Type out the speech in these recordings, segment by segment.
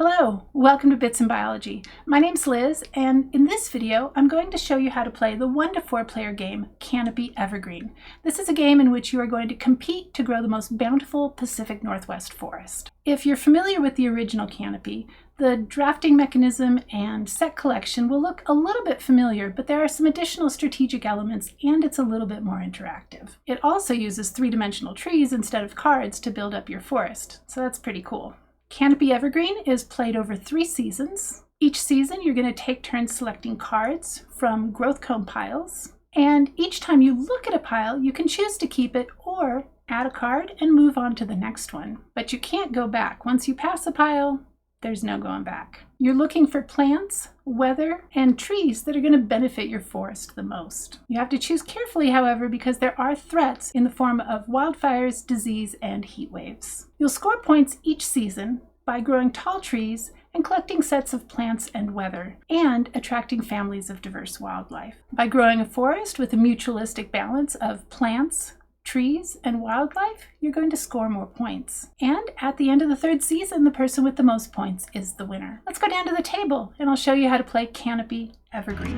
Hello, welcome to Bits in Biology. My name's Liz, and in this video, I'm going to show you how to play the 1 to 4 player game, Canopy Evergreen. This is a game in which you are going to compete to grow the most bountiful Pacific Northwest forest. If you're familiar with the original Canopy, the drafting mechanism and set collection will look a little bit familiar, but there are some additional strategic elements and it's a little bit more interactive. It also uses three-dimensional trees instead of cards to build up your forest, so that's pretty cool. Canopy Evergreen is played over 3 seasons. Each season you're going to take turns selecting cards from growth cone piles, and each time you look at a pile you can choose to keep it or add a card and move on to the next one. But you can't go back. Once you pass a pile, there's no going back. You're looking for plants, weather, and trees that are going to benefit your forest the most. You have to choose carefully, however, because there are threats in the form of wildfires, disease, and heat waves. You'll score points each season by growing tall trees and collecting sets of plants and weather, and attracting families of diverse wildlife. By growing a forest with a mutualistic balance of plants, trees, and wildlife, you're going to score more points. And at the end of the 3rd season, the person with the most points is the winner. Let's go down to the table and I'll show you how to play Canopy Evergreen.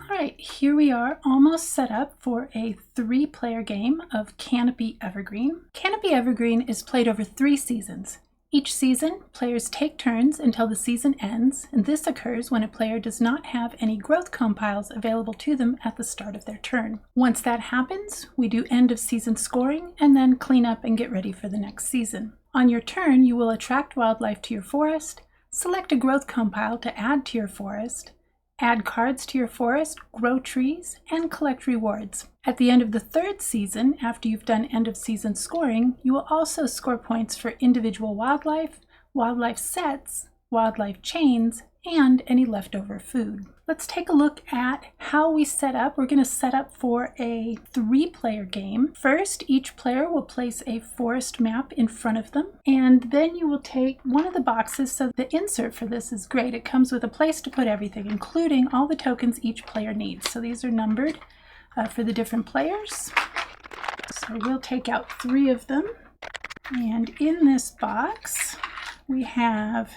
Alright, here we are almost set up for a 3-player game of Canopy Evergreen. Canopy Evergreen is played over 3 seasons. Each season, players take turns until the season ends, and this occurs when a player does not have any growth cone piles available to them at the start of their turn. Once that happens, we do end of season scoring and then clean up and get ready for the next season. On your turn, you will attract wildlife to your forest, select a growth cone pile to add to your forest, add cards to your forest, grow trees, and collect rewards. At the end of the 3rd season, after you've done end of season scoring, you will also score points for individual wildlife, wildlife sets, wildlife chains, and any leftover food. Let's take a look at how we set up. We're going to set up for a 3-player game. First, each player will place a forest map in front of them, and then you will take one of the boxes. So the insert for this is great. It comes with a place to put everything, including all the tokens each player needs. So these are numbered for the different players. So we'll take out 3 of them. And in this box, we have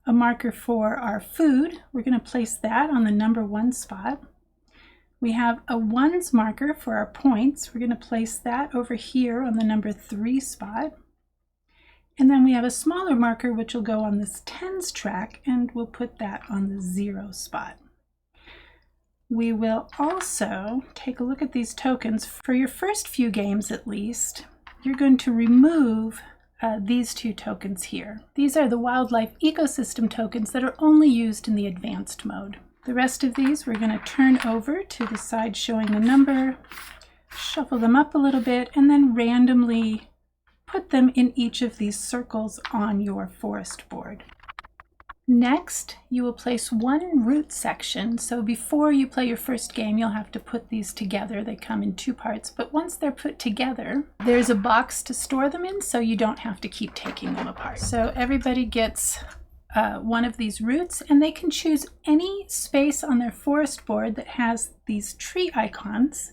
a marker for our food. We're going to place that on the number 1 spot. We have a 1s marker for our points. We're going to place that over here on the number 3 spot. And then we have a smaller marker which will go on this 10s track, and we'll put that on the 0 spot. We will also take a look at these tokens. For your first few games at least, you're going to remove these 2 tokens here. These are the wildlife ecosystem tokens that are only used in the advanced mode. The rest of these we're going to turn over to the side showing the number, shuffle them up a little bit, and then randomly put them in each of these circles on your forest board. Next, you will place 1 root section. So before you play your first game, you'll have to put these together. They come in 2 parts, but once they're put together, there's a box to store them in, so you don't have to keep taking them apart. So everybody gets 1 of these roots, and they can choose any space on their forest board that has these tree icons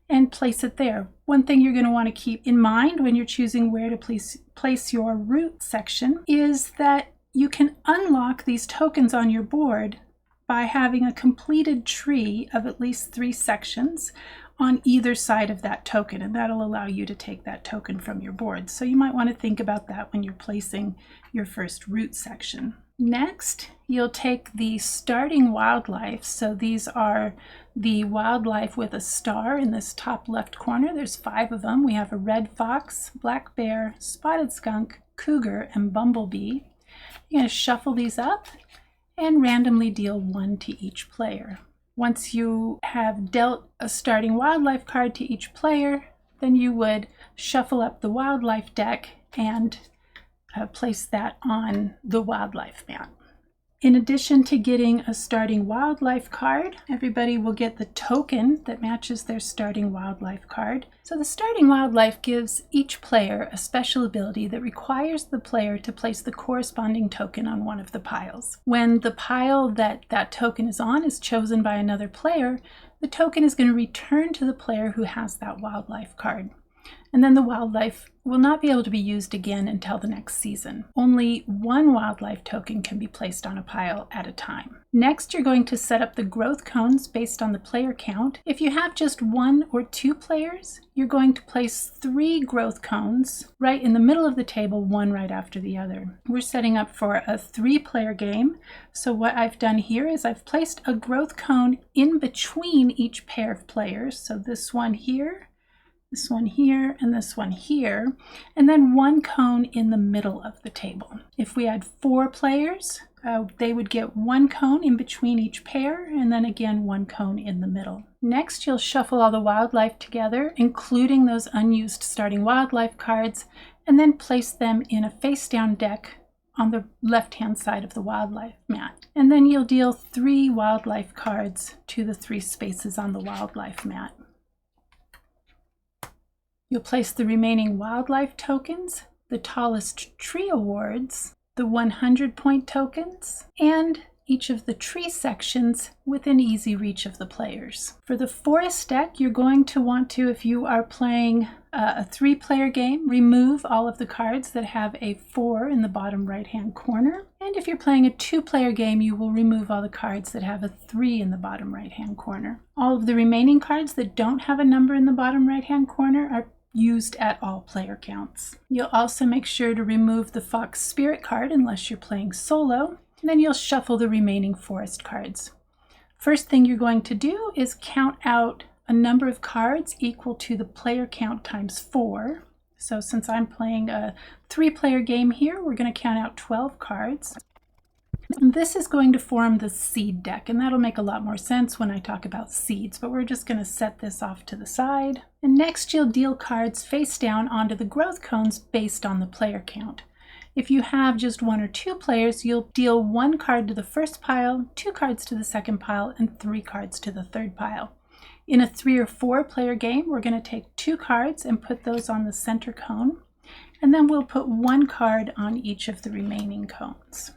and place it there. One thing you're going to want to keep in mind when you're choosing where to place your root section is that you can unlock these tokens on your board by having a completed tree of at least 3 sections on either side of that token, and that'll allow you to take that token from your board. So you might want to think about that when you're placing your first root section. Next, you'll take the starting wildlife. So these are the wildlife with a star in this top left corner. There's 5 of them. We have a red fox, black bear, spotted skunk, cougar, and bumblebee. You're going to shuffle these up and randomly deal 1 to each player. Once you have dealt a starting wildlife card to each player, then you would shuffle up the wildlife deck and place that on the wildlife map. In addition to getting a starting wildlife card, everybody will get the token that matches their starting wildlife card. So the starting wildlife gives each player a special ability that requires the player to place the corresponding token on one of the piles. When the pile that that token is on is chosen by another player, the token is going to return to the player who has that wildlife card. And then the wildlife will not be able to be used again until the next season. Only one wildlife token can be placed on a pile at a time. Next, you're going to set up the growth cones based on the player count. If you have just 1 or 2 players, you're going to place 3 growth cones right in the middle of the table, one right after the other. We're setting up for a 3-player game. So what I've done here is I've placed a growth cone in between each pair of players. So this one here, this one here, and this one here, and then 1 cone in the middle of the table. If we had 4 players, they would get 1 cone in between each pair, and then again 1 cone in the middle. Next, you'll shuffle all the wildlife together, including those unused starting wildlife cards, and then place them in a face-down deck on the left-hand side of the wildlife mat. And then you'll deal 3 wildlife cards to the 3 spaces on the wildlife mat. You'll place the remaining wildlife tokens, the tallest tree awards, the 100-point tokens, and each of the tree sections within easy reach of the players. For the forest deck, you're going to want to, if you are playing a 3-player game, remove all of the cards that have a 4 in the bottom right-hand corner. And if you're playing a 2-player game, you will remove all the cards that have a 3 in the bottom right-hand corner. All of the remaining cards that don't have a number in the bottom right-hand corner are used at all player counts. You'll also make sure to remove the Fox Spirit card unless you're playing solo, and then you'll shuffle the remaining forest cards. First thing you're going to do is count out a number of cards equal to the player count times 4. So since I'm playing a 3-player game here, we're going to count out 12 cards. And this is going to form the seed deck, and that'll make a lot more sense when I talk about seeds, but we're just going to set this off to the side. And next you'll deal cards face down onto the growth cones based on the player count. If you have just 1 or 2 players, you'll deal 1 card to the first pile, 2 cards to the second pile, and 3 cards to the third pile. In a 3 or 4 player game, we're going to take 2 cards and put those on the center cone, and then we'll put 1 card on each of the remaining cones.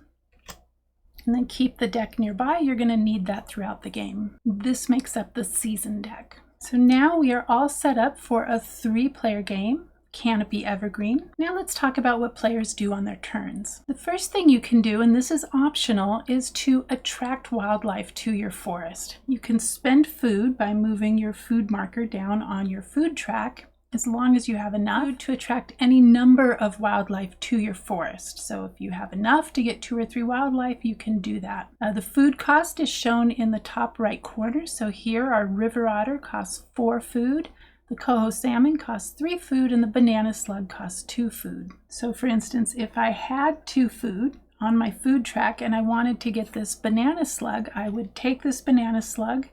And then keep the deck nearby. You're going to need that throughout the game. This makes up the season deck. So now we are all set up for a 3-player game, Canopy Evergreen. Now let's talk about what players do on their turns. The first thing you can do, and this is optional, is to attract wildlife to your forest. You can spend food by moving your food marker down on your food track, as long as you have enough to attract any number of wildlife to your forest. So if you have enough to get 2 or 3 wildlife, you can do that. The food cost is shown in the top right corner. So here our river otter costs 4 food, the coho salmon costs 3 food, and the banana slug costs 2 food. So for instance, if I had 2 food on my food track and I wanted to get this banana slug, I would take this banana slug,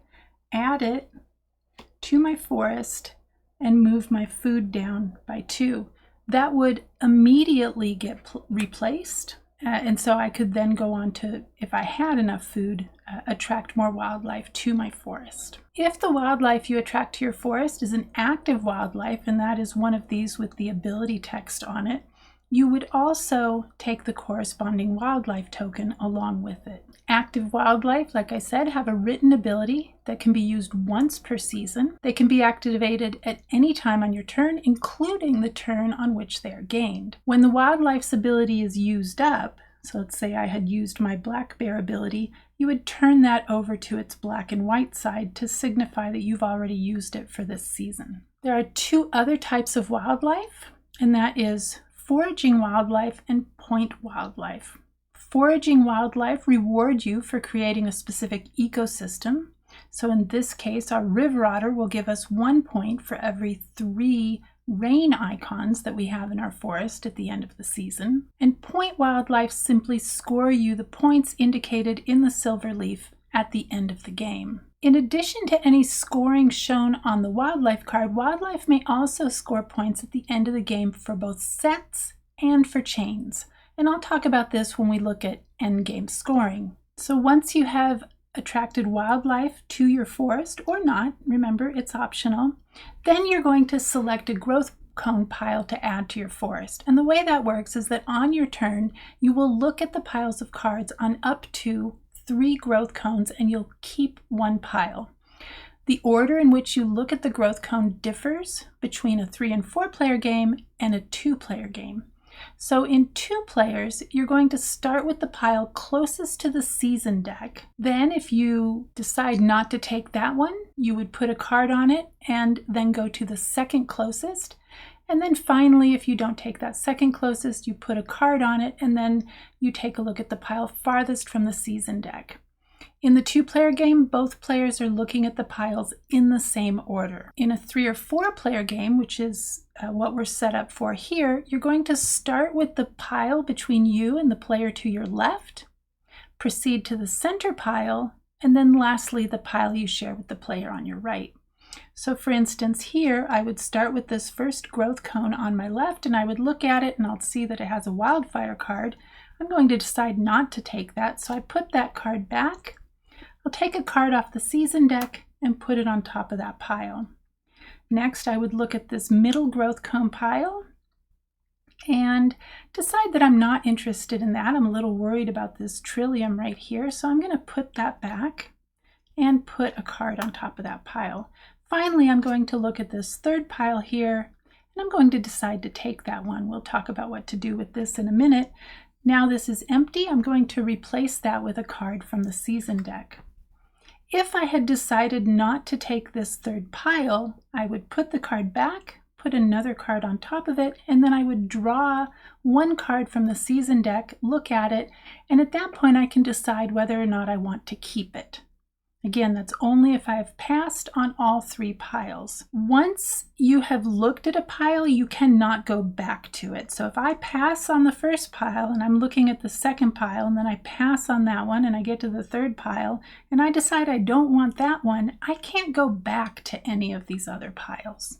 add it to my forest, and move my food down by 2. That would immediately get replaced. And so I could then go on to, if I had enough food, attract more wildlife to my forest. If the wildlife you attract to your forest is an active wildlife, and that is one of these with the ability text on it, you would also take the corresponding wildlife token along with it. Active wildlife, like I said, have a written ability that can be used once per season. They can be activated at any time on your turn, including the turn on which they are gained. When the wildlife's ability is used up, so let's say I had used my black bear ability, you would turn that over to its black and white side to signify that you've already used it for this season. There are 2 other types of wildlife, and that is foraging wildlife and point wildlife. Foraging wildlife reward you for creating a specific ecosystem. So in this case, our river otter will give us 1 point for every 3 rain icons that we have in our forest at the end of the season. And point wildlife simply score you the points indicated in the silver leaf at the end of the game. In addition to any scoring shown on the wildlife card, wildlife may also score points at the end of the game for both sets and for chains. And I'll talk about this when we look at endgame scoring. So once you have attracted wildlife to your forest, or not, remember it's optional, then you're going to select a growth cone pile to add to your forest. And the way that works is that on your turn, you will look at the piles of cards on up to 3 growth cones and you'll keep 1 pile. The order in which you look at the growth cone differs between a 3 and 4 player game and a 2-player game. So in 2 players, you're going to start with the pile closest to the season deck. Then if you decide not to take that one, you would put a card on it and then go to the second closest. And then finally, if you don't take that second closest, you put a card on it and then you take a look at the pile farthest from the season deck. In the 2-player game, both players are looking at the piles in the same order. In a 3 or 4-player game, which is what we're set up for here, you're going to start with the pile between you and the player to your left, proceed to the center pile, and then lastly the pile you share with the player on your right. So for instance here, I would start with this first growth cone on my left and I would look at it and I'll see that it has a wildfire card. I'm going to decide not to take that, so I put that card back. I'll take a card off the season deck and put it on top of that pile. Next, I would look at this middle growth cone pile and decide that I'm not interested in that. I'm a little worried about this trillium right here, so I'm going to put that back and put a card on top of that pile. Finally, I'm going to look at this third pile here, and I'm going to decide to take that one. We'll talk about what to do with this in a minute. Now this is empty. I'm going to replace that with a card from the season deck. If I had decided not to take this third pile, I would put the card back, put another card on top of it, and then I would draw one card from the season deck, look at it, and at that point I can decide whether or not I want to keep it. Again, that's only if I have passed on all 3 piles. Once you have looked at a pile, you cannot go back to it. So if I pass on the first pile and I'm looking at the second pile and then I pass on that one and I get to the third pile and I decide I don't want that one, I can't go back to any of these other piles.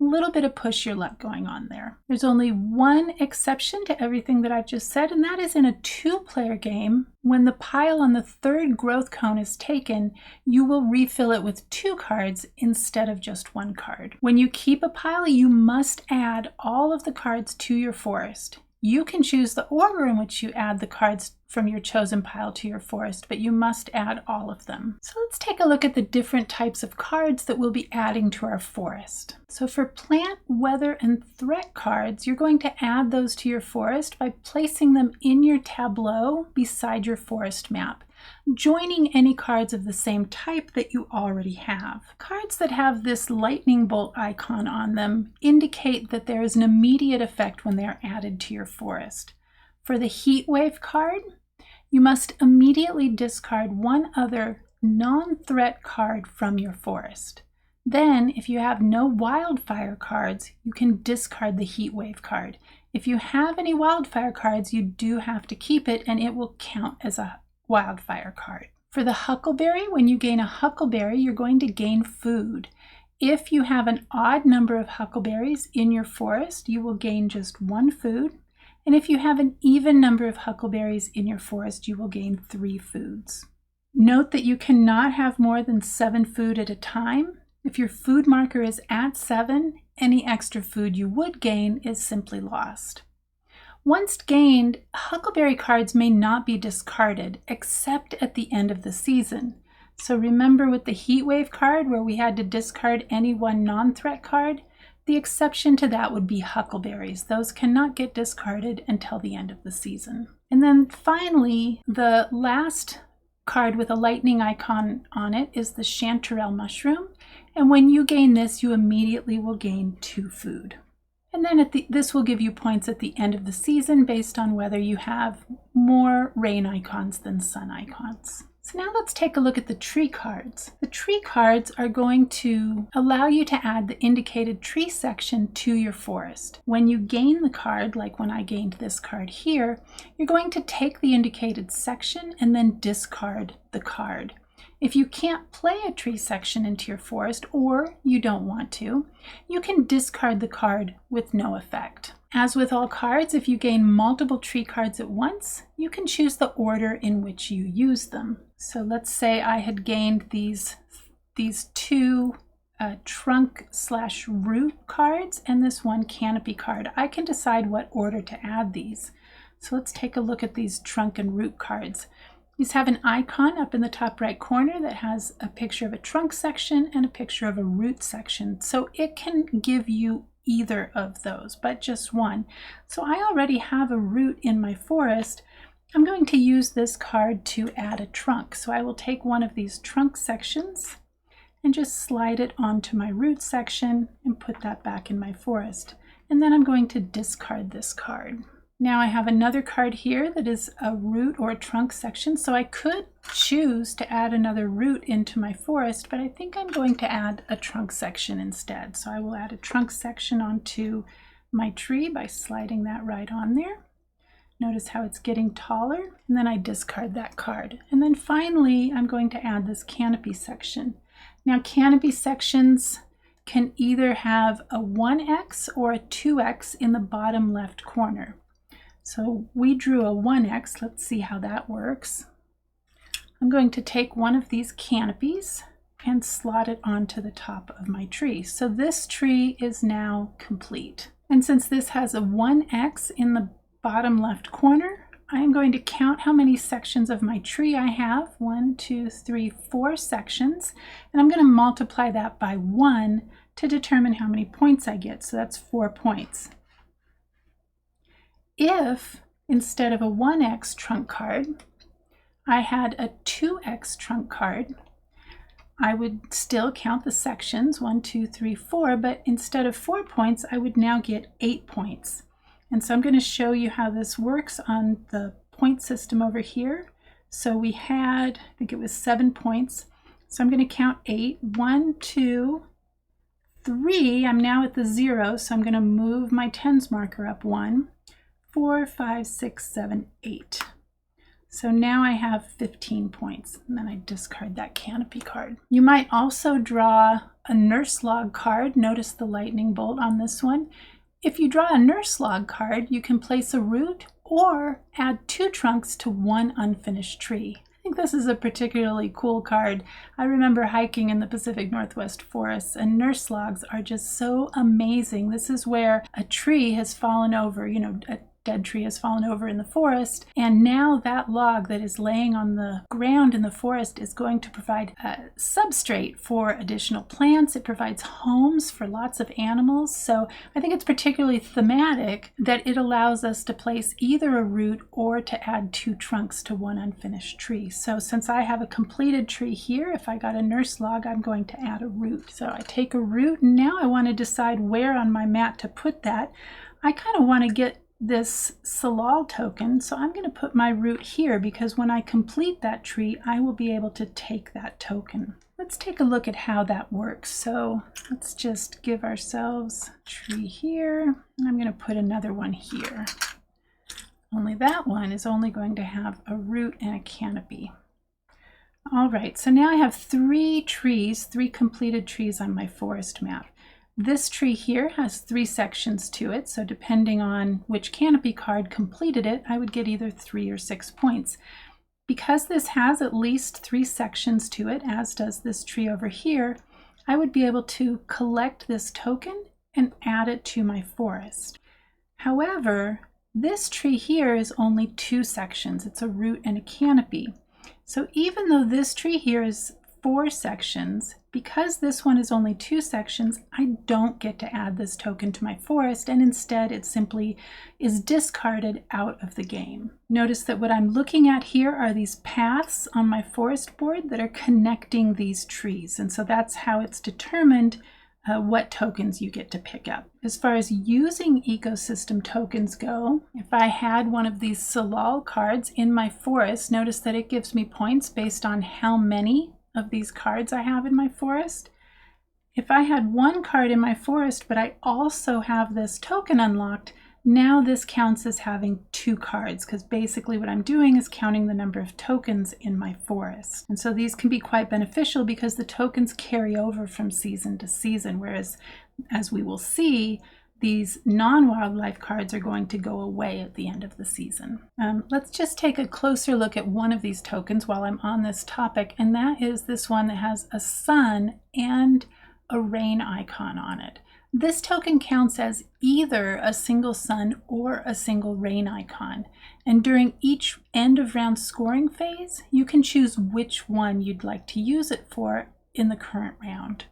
A little bit of push your luck going on there. There's only one exception to everything that I've just said, and that is in a 2-player game. When the pile on the third growth cone is taken, you will refill it with 2 cards instead of just 1 card. When you keep a pile, you must add all of the cards to your forest. You can choose the order in which you add the cards from your chosen pile to your forest, but you must add all of them. So let's take a look at the different types of cards that we'll be adding to our forest. So for plant, weather, and threat cards, you're going to add those to your forest by placing them in your tableau beside your forest map, joining any cards of the same type that you already have. Cards that have this lightning bolt icon on them indicate that there is an immediate effect when they are added to your forest. For the heat wave card, you must immediately discard one other non-threat card from your forest. Then, if you have no wildfire cards, you can discard the heat wave card. If you have any wildfire cards, you do have to keep it and it will count as a wildfire card. For the huckleberry, when you gain a huckleberry, you're going to gain food. If you have an odd number of huckleberries in your forest, you will gain just 1 food. And if you have an even number of huckleberries in your forest, you will gain 3 foods. Note that you cannot have more than 7 food at a time. If your food marker is at 7, any extra food you would gain is simply lost. Once gained, huckleberry cards may not be discarded except at the end of the season. So remember with the heat wave card where we had to discard any one non-threat card, the exception to that would be huckleberries. Those cannot get discarded until the end of the season. And then finally, the last card with a lightning icon on it is the chanterelle mushroom. And when you gain this, you immediately will gain 2 food. And then this will give you points at the end of the season based on whether you have more rain icons than sun icons. So now let's take a look at the tree cards. The tree cards are going to allow you to add the indicated tree section to your forest. When you gain the card, like when I gained this card here, you're going to take the indicated section and then discard the card. If you can't play a tree section into your forest, or you don't want to, you can discard the card with no effect. As with all cards, if you gain multiple tree cards at once, you can choose the order in which you use them. So let's say I had gained these 2 trunk/root cards and this 1 canopy card. I can decide what order to add these. So let's take a look at these trunk and root cards. These have an icon up in the top right corner that has a picture of a trunk section and a picture of a root section. So it can give you either of those, but just one. So I already have a root in my forest. I'm going to use this card to add a trunk. So I will take one of these trunk sections and just slide it onto my root section and put that back in my forest. And then I'm going to discard this card. Now I have another card here that is a root or a trunk section, so I could choose to add another root into my forest, but I think I'm going to add a trunk section instead. So I will add a trunk section onto my tree by sliding that right on there. Notice how it's getting taller, and then I discard that card. And then finally, I'm going to add this canopy section. Now canopy sections can either have a 1x or a 2x in the bottom left corner. So we drew a 1x. Let's see how that works. I'm going to take one of these canopies and slot it onto the top of my tree. So this tree is now complete. And since this has a 1x in the bottom left corner, I am going to count how many sections of my tree I have. 1, 2, 3, 4 sections. And I'm going to multiply that by 1 to determine how many points I get. So that's 4 points. If instead of a 1x trunk card, I had a 2x trunk card, I would still count the sections, 1, 2, 3, 4, but instead of 4 points, I would now get 8 points. And so I'm going to show you how this works on the point system over here. So we had, I think it was 7 points. So I'm going to count 8. 1, 2, 3. I'm now at the 0, so I'm going to move my tens marker up 1. 4, 5, 6, 7, 8. So now I have 15 points, and then I discard that canopy card. You might also draw a nurse log card. Notice the lightning bolt on this one. If you draw a nurse log card, you can place a root or add 2 trunks to 1 unfinished tree. I think this is a particularly cool card. I remember hiking in the Pacific Northwest forests, and nurse logs are just so amazing. This is where a tree has fallen over, a dead tree has fallen over in the forest, and now that log that is laying on the ground in the forest is going to provide a substrate for additional plants. It provides homes for lots of animals. So I think it's particularly thematic that it allows us to place either a root or to add 2 trunks to 1 unfinished tree. So since I have a completed tree here, if I got a nurse log, I'm going to add a root. So I take a root, and now I want to decide where on my mat to put that. I kind of want to get this Salal token, so I'm going to put my root here because when I complete that tree, I will be able to take that token. Let's take a look at how that works. So let's just give ourselves a tree here, and I'm going to put another one here. Only that one is only going to have a root and a canopy. All right, so now I have 3 trees, 3 completed trees on my forest map. This tree here has 3 sections to it, so depending on which canopy card completed it, I would get either 3 or 6 points. Because this has at least 3 sections to it, as does this tree over here, I would be able to collect this token and add it to my forest. However, this tree here is only 2 sections. It's a root and a canopy. So even though this tree here is 4 sections, because this one is only 2 sections, I don't get to add this token to my forest, and instead it simply is discarded out of the game. Notice that what I'm looking at here are these paths on my forest board that are connecting these trees, and so that's how it's determined what tokens you get to pick up. As far as using ecosystem tokens go, if I had one of these Salal cards in my forest, notice that it gives me points based on how many of these cards I have in my forest. If I had 1 card in my forest, but I also have this token unlocked, now this counts as having 2 cards, because basically what I'm doing is counting the number of tokens in my forest. And so these can be quite beneficial because the tokens carry over from season to season, whereas, as we will see, these non-wildlife cards are going to go away at the end of the season. Let's just take a closer look at one of these tokens while I'm on this topic, and that is this one that has a sun and a rain icon on it. This token counts as either a single sun or a single rain icon. And during each end of round scoring phase, you can choose which one you'd like to use it for in the current round.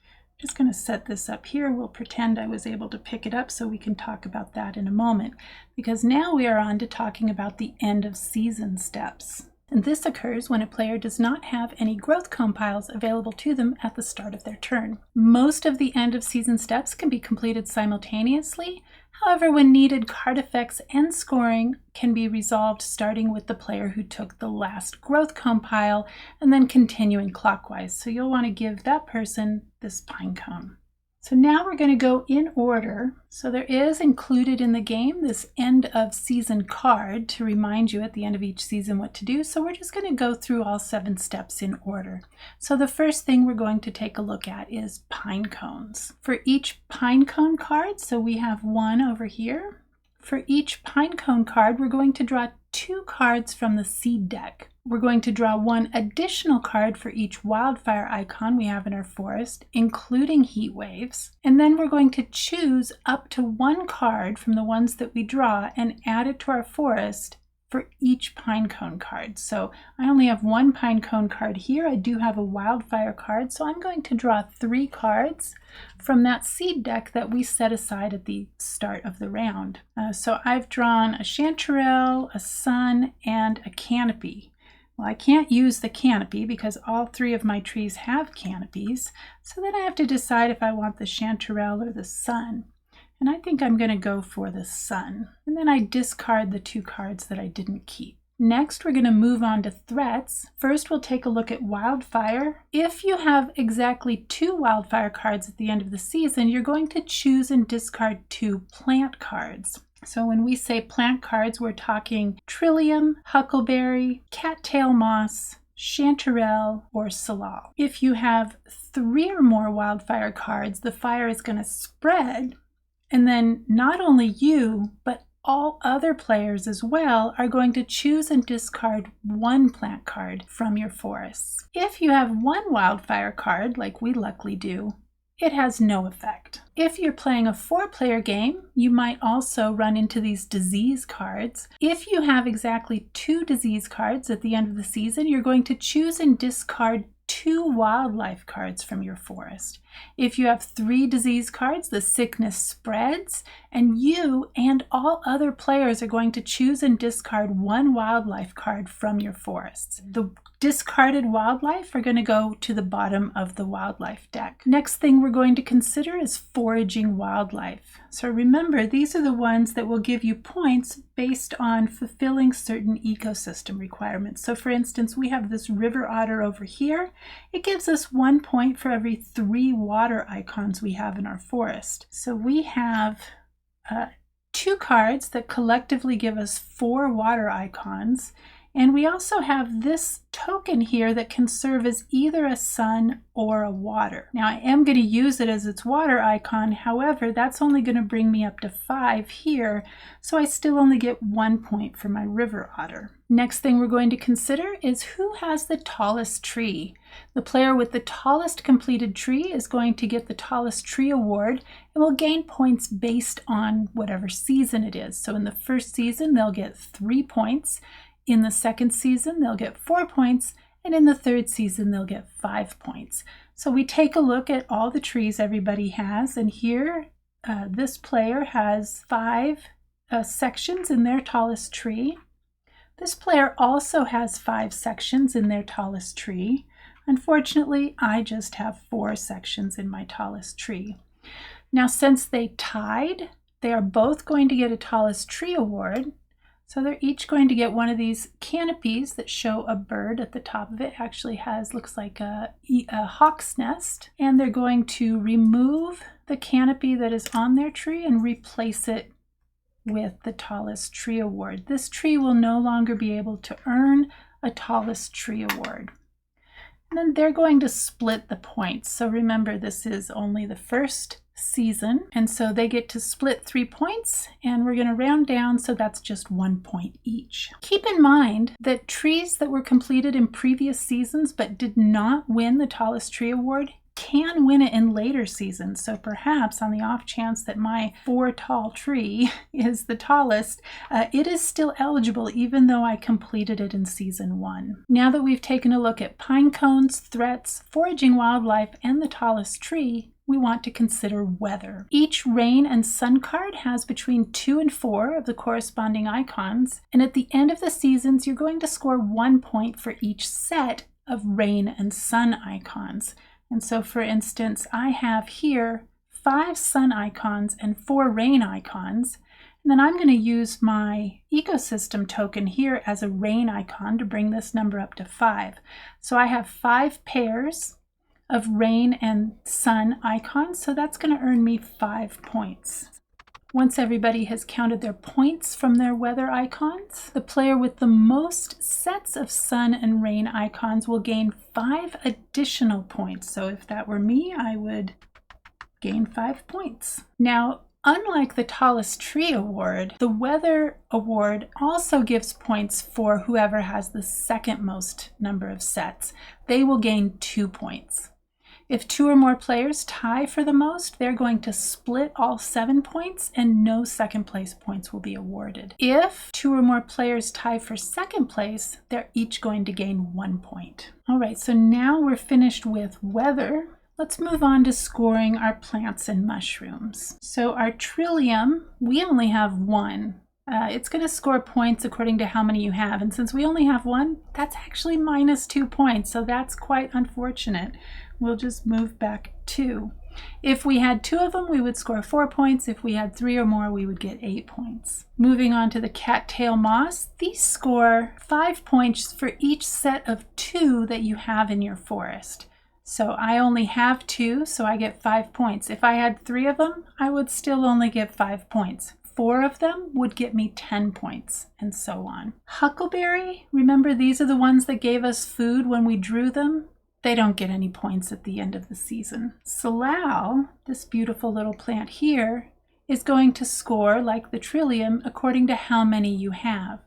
I'm just going to set this up here. We'll pretend I was able to pick it up so we can talk about that in a moment, because now we are on to talking about the end of season steps. And this occurs when a player does not have any growth compiles available to them at the start of their turn. Most of the end of season steps can be completed simultaneously. However, when needed, card effects and scoring can be resolved starting with the player who took the last growth compile and then continuing clockwise. So you'll want to give that person this pine cone. So now we're going to go in order. So there is included in the game this end of season card to remind you at the end of each season what to do. So we're just going to go through all 7 steps in order. So the first thing we're going to take a look at is pine cones. For each pine cone card, so we have one over here. For each pine cone card, we're going to draw 2 cards from the seed deck. We're going to draw 1 additional card for each wildfire icon we have in our forest, including heat waves. And then we're going to choose up to 1 card from the ones that we draw and add it to our forest for each pine cone card. So I only have 1 pine cone card here. I do have a wildfire card, so I'm going to draw 3 cards from that seed deck that we set aside at the start of the round. So I've drawn a chanterelle, a sun, and a canopy. Well, I can't use the canopy because all 3 of my trees have canopies, so then I have to decide if I want the chanterelle or the sun. And I think I'm going to go for the sun. And then I discard the 2 cards that I didn't keep. Next, we're going to move on to threats. First, we'll take a look at wildfire. If you have exactly 2 wildfire cards at the end of the season, you're going to choose and discard 2 plant cards. So when we say plant cards, we're talking trillium, huckleberry, cattail moss, chanterelle, or salal. If you have 3 or more wildfire cards, the fire is going to spread, and then not only you, but all other players as well are going to choose and discard 1 plant card from your forests. If you have 1 wildfire card, like we luckily do, it has no effect. If you're playing a 4-player game, you might also run into these disease cards. If you have exactly 2 disease cards at the end of the season, you're going to choose and discard 2 wildlife cards from your forest. If you have 3 disease cards, the sickness spreads, and you and all other players are going to choose and discard 1 wildlife card from your forests. The discarded wildlife are going to go to the bottom of the wildlife deck. Next thing we're going to consider is foraging wildlife. So remember, these are the ones that will give you points based on fulfilling certain ecosystem requirements. So for instance, we have this river otter over here. It gives us 1 point for every 3 water icons we have in our forest. So we have 2 cards that collectively give us 4 water icons. And we also have this token here that can serve as either a sun or a water. Now I am going to use it as its water icon, however, that's only going to bring me up to 5 here, so I still only get 1 point for my river otter. Next thing we're going to consider is who has the tallest tree. The player with the tallest completed tree is going to get the tallest tree award and will gain points based on whatever season it is. So in the first season, they'll get 3 points. In the second season, they'll get 4 points, and in the third season, they'll get 5 points. So we take a look at all the trees everybody has, and here this player has 5 sections in their tallest tree. This player also has 5 sections in their tallest tree. Unfortunately, I just have 4 sections in my tallest tree. Now, since they tied, they are both going to get a tallest tree award. So they're each going to get one of these canopies that show a bird at the top of it. Actually looks like a hawk's nest. And they're going to remove the canopy that is on their tree and replace it with the tallest tree award. This tree will no longer be able to earn a tallest tree award. And then they're going to split the points. So remember, this is only the first season, and so they get to split 3 points, and we're going to round down, so that's just 1 point each. Keep in mind that trees that were completed in previous seasons but did not win the tallest tree award can win it in later seasons. So perhaps on the off chance that my 4 tall tree is the tallest, it is still eligible even though I completed it in season 1. Now that we've taken a look at pine cones, threats, foraging wildlife, and the tallest tree, we want to consider weather. Each rain and sun card has between 2 and 4 of the corresponding icons, and at the end of the seasons, you're going to score 1 point for each set of rain and sun icons. And so, for instance, I have here 5 sun icons and 4 rain icons, and then I'm going to use my ecosystem token here as a rain icon to bring this number up to 5. So I have 5 pairs of rain and sun icons, so that's going to earn me 5 points. Once everybody has counted their points from their weather icons, the player with the most sets of sun and rain icons will gain 5 additional points. So if that were me, I would gain 5 points. Now, unlike the tallest tree award, the weather award also gives points for whoever has the second most number of sets. They will gain 2 points. If 2 or more players tie for the most, they're going to split all 7 points and no second place points will be awarded. If 2 or more players tie for second place, they're each going to gain 1 point. All right, so now we're finished with weather. Let's move on to scoring our plants and mushrooms. So our trillium, we only have 1. It's going to score points according to how many you have. And since we only have 1, that's actually minus 2 points. So that's quite unfortunate. We'll just move back 2. If we had 2 of them, we would score 4 points. If we had 3 or more, we would get 8 points. Moving on to the cattail moss, these score 5 points for each set of 2 that you have in your forest. So I only have 2, so I get 5 points. If I had 3 of them, I would still only get 5 points. 4 of them would get me 10 points, and so on. Huckleberry, remember these are the ones that gave us food when we drew them? They don't get any points at the end of the season. Salal, this beautiful little plant here, is going to score, like the trillium, according to how many you have.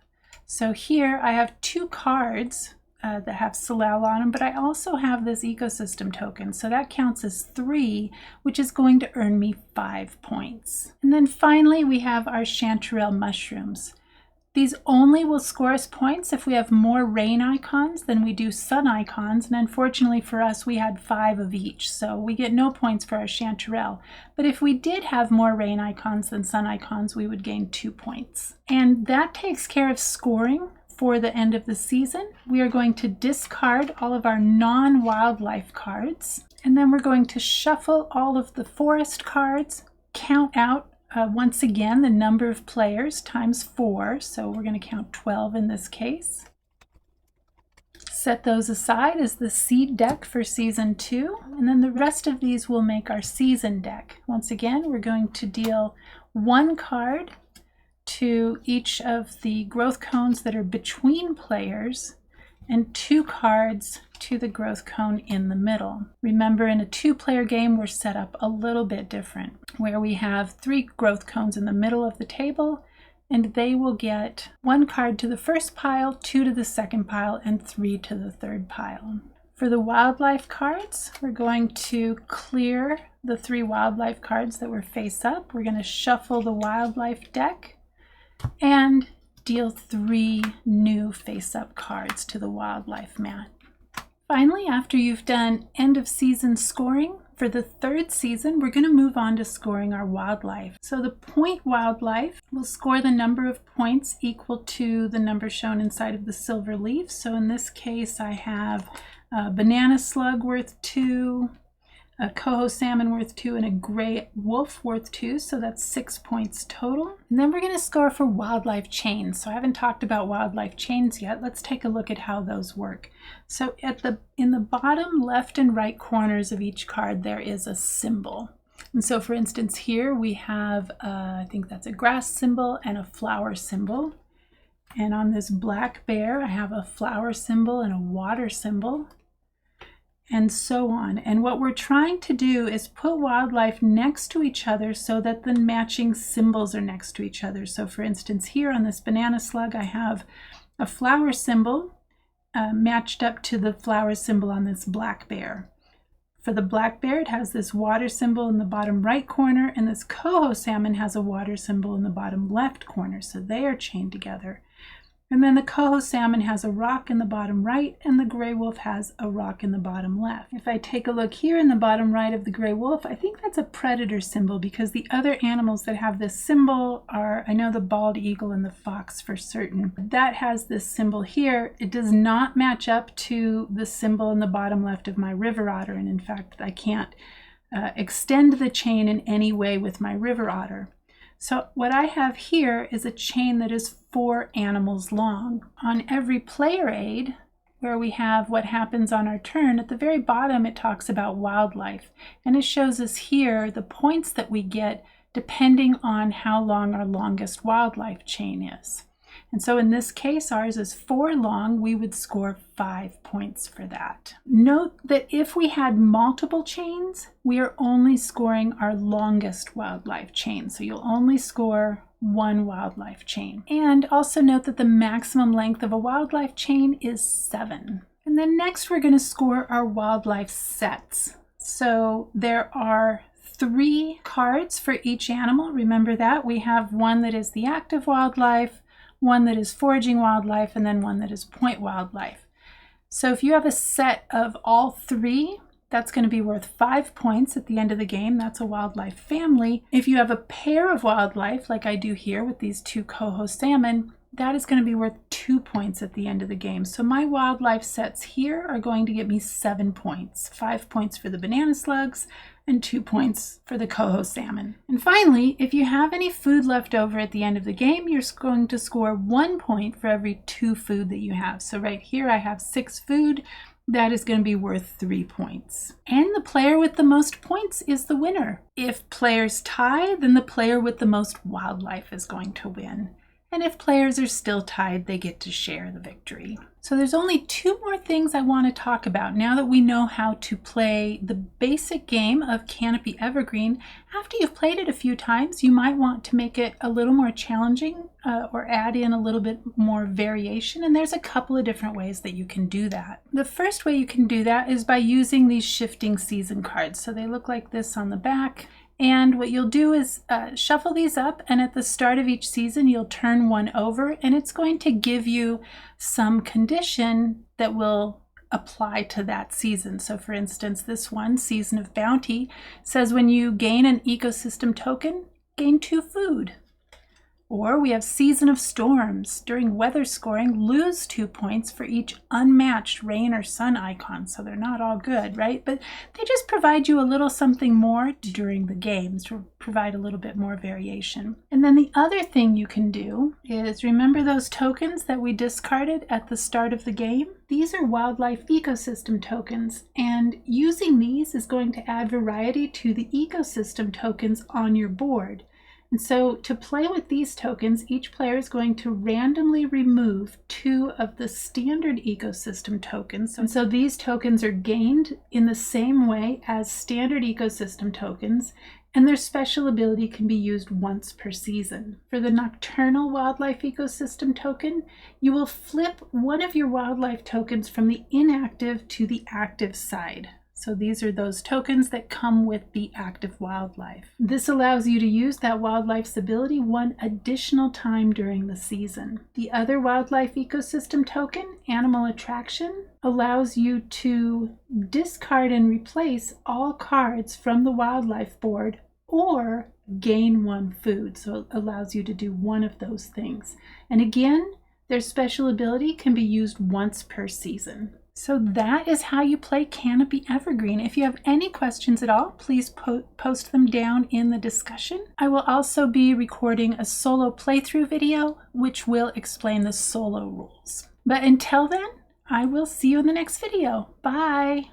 So here I have 2 cards that have Salal on them, but I also have this ecosystem token, so that counts as 3, which is going to earn me 5 points. And then finally we have our chanterelle mushrooms. These only will score us points if we have more rain icons than we do sun icons, and unfortunately for us we had 5 of each, so we get no points for our chanterelle. But if we did have more rain icons than sun icons, we would gain 2 points. And that takes care of scoring for the end of the season. We are going to discard all of our non-wildlife cards, and then we're going to shuffle all of the forest cards, count out once again the number of players times 4, so we're going to count 12 in this case. Set those aside as the seed deck for season 2, and then the rest of these will make our season deck. Once again, we're going to deal 1 card to each of the growth cones that are between players, and 2 cards to the growth cone in the middle. Remember, in a 2-player game, we're set up a little bit different, where we have 3 growth cones in the middle of the table, and they will get 1 card to the first pile, 2 to the second pile, and 3 to the third pile. For the wildlife cards, we're going to clear the 3 wildlife cards that were face up. We're going to shuffle the wildlife deck and deal 3 new face-up cards to the wildlife mat. Finally, after you've done end of season scoring, for the 3rd season, we're going to move on to scoring our wildlife. So the point wildlife will score the number of points equal to the number shown inside of the silver leaf. So in this case, I have a banana slug worth 2, a coho salmon worth 2, and a gray wolf worth 2, so that's 6 points total. And then we're going to score for wildlife chains. So I haven't talked about wildlife chains yet. Let's take a look at how those work. So in the bottom left and right corners of each card, there is a symbol. And so for instance, here we have, I think that's a grass symbol and a flower symbol. And on this black bear, I have a flower symbol and a water symbol, and so on. And what we're trying to do is put wildlife next to each other so that the matching symbols are next to each other. So for instance, here on this banana slug, I have a flower symbol matched up to the flower symbol on this black bear. For the black bear, it has this water symbol in the bottom right corner, and this coho salmon has a water symbol in the bottom left corner, so they are chained together. And then the coho salmon has a rock in the bottom right, and the gray wolf has a rock in the bottom left. If I take a look here in the bottom right of the gray wolf, I think that's a predator symbol, because the other animals that have this symbol are, I know the bald eagle and the fox for certain. That has this symbol here. It does not match up to the symbol in the bottom left of my river otter, and in fact, I can't extend the chain in any way with my river otter. So what I have here is a chain that is 4 animals long. On every player aid, where we have what happens on our turn, at the very bottom it talks about wildlife, and it shows us here the points that we get depending on how long our longest wildlife chain is. And so in this case, ours is 4 long. We would score 5 points for that. Note that if we had multiple chains, we are only scoring our longest wildlife chain. So you'll only score 1 wildlife chain. And also note that the maximum length of a wildlife chain is 7. And then next we're going to score our wildlife sets. So there are 3 cards for each animal. Remember that. We have one that is the active wildlife, one that is foraging wildlife, and then one that is point wildlife. So if you have a set of all 3, that's going to be worth 5 points at the end of the game. That's a wildlife family. If you have a pair of wildlife, like I do here with these 2 coho salmon, that is going to be worth 2 points at the end of the game. So my wildlife sets here are going to get me 7 points. 5 points for the banana slugs and 2 points for the coho salmon. And finally, if you have any food left over at the end of the game, you're going to score 1 point for every 2 food that you have. So right here I have 6 food. That is going to be worth 3 points. And the player with the most points is the winner. If players tie, then the player with the most wildlife is going to win. And if players are still tied, they get to share the victory. So there's only 2 more things I want to talk about now that we know how to play the basic game of Canopy Evergreen. After you've played it a few times, you might want to make it a little more challenging or add in a little bit more variation. And there's a couple of different ways that you can do that. The first way you can do that is by using these shifting season cards. So they look like this on the back. And what you'll do is shuffle these up, and at the start of each season you'll turn one over, and it's going to give you some condition that will apply to that season. So for instance, this one, Season of Bounty, says when you gain an ecosystem token, gain 2 food. Or we have Season of Storms. During weather scoring, lose 2 points for each unmatched rain or sun icon. So they're not all good, right? But they just provide you a little something more during the games to provide a little bit more variation. And then the other thing you can do is remember those tokens that we discarded at the start of the game? These are wildlife ecosystem tokens, and using these is going to add variety to the ecosystem tokens on your board. And so to play with these tokens, each player is going to randomly remove 2 of the standard ecosystem tokens. And so these tokens are gained in the same way as standard ecosystem tokens, and their special ability can be used once per season. For the nocturnal wildlife ecosystem token, you will flip one of your wildlife tokens from the inactive to the active side. So these are those tokens that come with the active wildlife. This allows you to use that wildlife's ability 1 additional time during the season. The other wildlife ecosystem token, Animal Attraction, allows you to discard and replace all cards from the wildlife board or gain 1 food. So it allows you to do one of those things. And again, their special ability can be used once per season. So that is how you play Canopy Evergreen. If you have any questions at all, please post them down in the discussion. I will also be recording a solo playthrough video, which will explain the solo rules. But until then, I will see you in the next video. Bye!